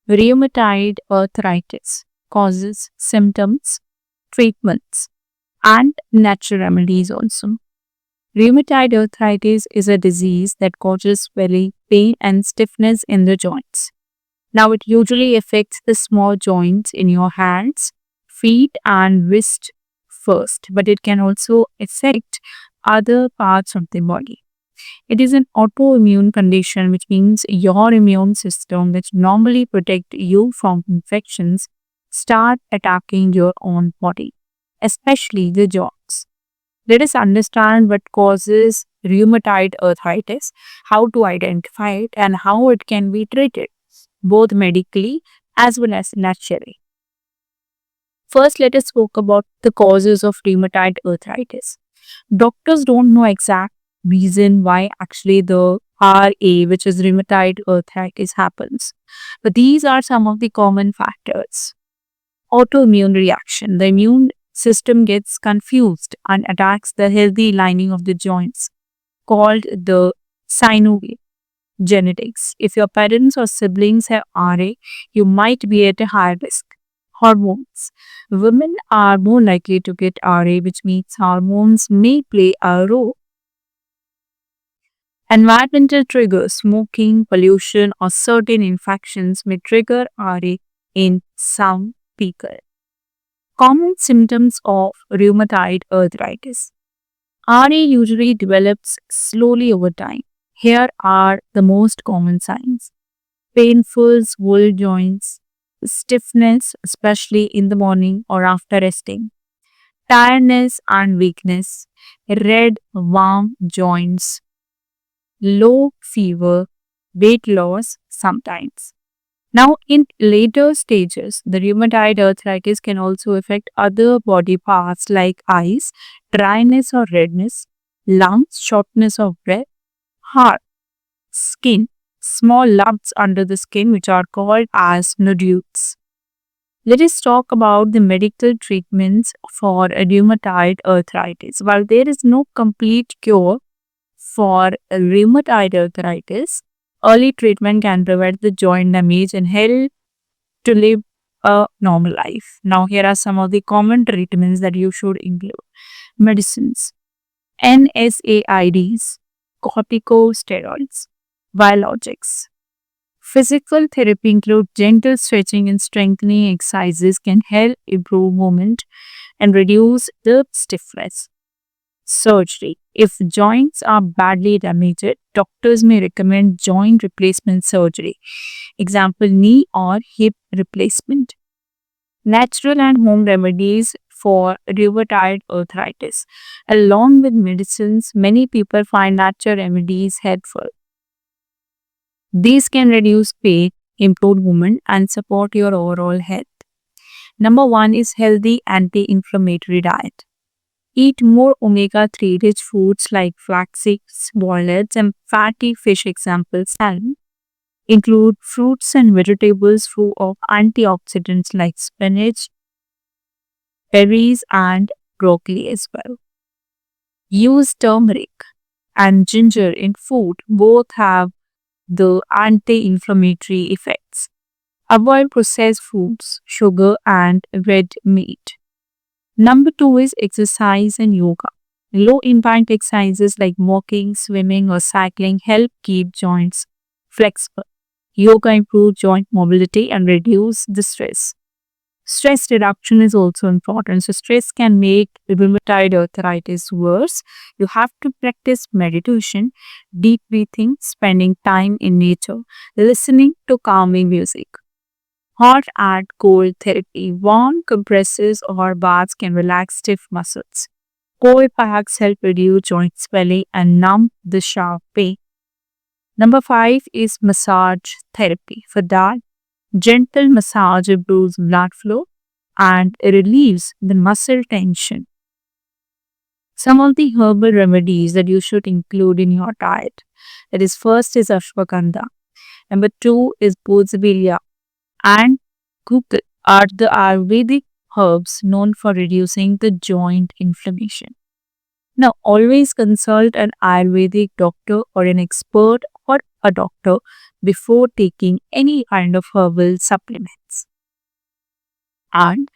Rheumatoid arthritis causes, symptoms, treatments, and natural remedies also. Rheumatoid arthritis is a disease that causes swelling, pain, and stiffness in the joints. Now, it usually affects the small joints in your hands, feet, and wrist first, but it can also affect other parts of the body. It is an autoimmune condition, which means your immune system, which normally protect you from infections, start attacking your own body, especially the joints. Let us understand what causes rheumatoid arthritis, how to identify it, and how it can be treated, both medically as well as naturally. First, let us talk about the causes of rheumatoid arthritis. Doctors don't know exact reason why actually the RA, which is rheumatoid arthritis, happens. But these are some of the common factors. Autoimmune reaction. The immune system gets confused and attacks the healthy lining of the joints, called the synovial. Genetics. If your parents or siblings have RA, you might be at a higher risk. Hormones. Women are more likely to get RA, which means hormones may play a role. Environmental triggers, smoking, pollution, or certain infections may trigger RA in some people. Common symptoms of rheumatoid arthritis. RA usually develops slowly over time. Here are the most common signs: painful swollen joints, stiffness, especially in the morning or after resting, tiredness and weakness, red, warm joints, low fever, weight loss sometimes. Now, in later stages, the rheumatoid arthritis can also affect other body parts like eyes, dryness or redness, lungs, shortness of breath, heart, skin, small lumps under the skin, which are called as nodules. Let us talk about the medical treatments for rheumatoid arthritis. While there is no complete cure for rheumatoid arthritis, early treatment can prevent the joint damage and help to live a normal life. Now, here are some of the common treatments that you should include. Medicines: NSAIDs, corticosteroids, biologics. Physical therapy include gentle stretching and strengthening exercises can help improve movement and reduce the stiffness. Surgery. If joints are badly damaged, doctors may recommend joint replacement surgery. Example, knee or hip replacement. Natural and home remedies for rheumatoid arthritis. Along with medicines, many people find natural remedies helpful. These can reduce pain, improve movement, and support your overall health. Number one is healthy anti-inflammatory diet. Eat more omega-3 rich foods like flax seeds, walnuts, and fatty fish, example salmon. Include fruits and vegetables full of antioxidants like spinach, berries, and broccoli as well. Use turmeric and ginger in food. Both have the anti-inflammatory effects. Avoid processed foods, sugar, and red meat. Number two is exercise and yoga. Low impact exercises like walking, swimming, or cycling help keep joints flexible. Yoga improves joint mobility and reduce the stress. Stress reduction is also important. So, stress can make rheumatoid arthritis worse. You have to practice meditation, deep breathing, spending time in nature, listening to calming music. Hot and cold therapy. Warm compresses or baths can relax stiff muscles. Cold packs help reduce joint swelling and numb the sharp pain. Number five is massage therapy. For that, gentle massage improves blood flow and relieves the muscle tension. Some of the herbal remedies that you should include in your diet. That is, first is ashwagandha. Number two is boswellia and gukul are the Ayurvedic herbs known for reducing the joint inflammation. Now, always consult an Ayurvedic doctor or an expert or a doctor before taking any kind of herbal supplements. And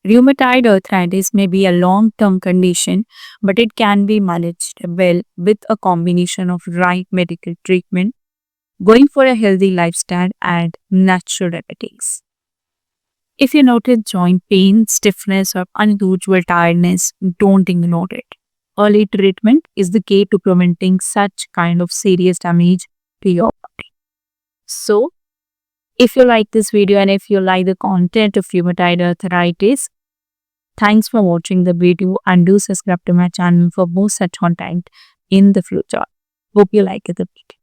rheumatoid arthritis may be a long term condition, but it can be managed well with a combination of right medical treatment, going for a healthy lifestyle, and natural remedies. If you notice joint pain, stiffness, or unusual tiredness, don't ignore it. Early treatment is the key to preventing such kind of serious damage to your body. So, if you like this video and if you like the content of rheumatoid arthritis, thanks for watching the video and do subscribe to my channel for more such content in the future. Hope you like the video.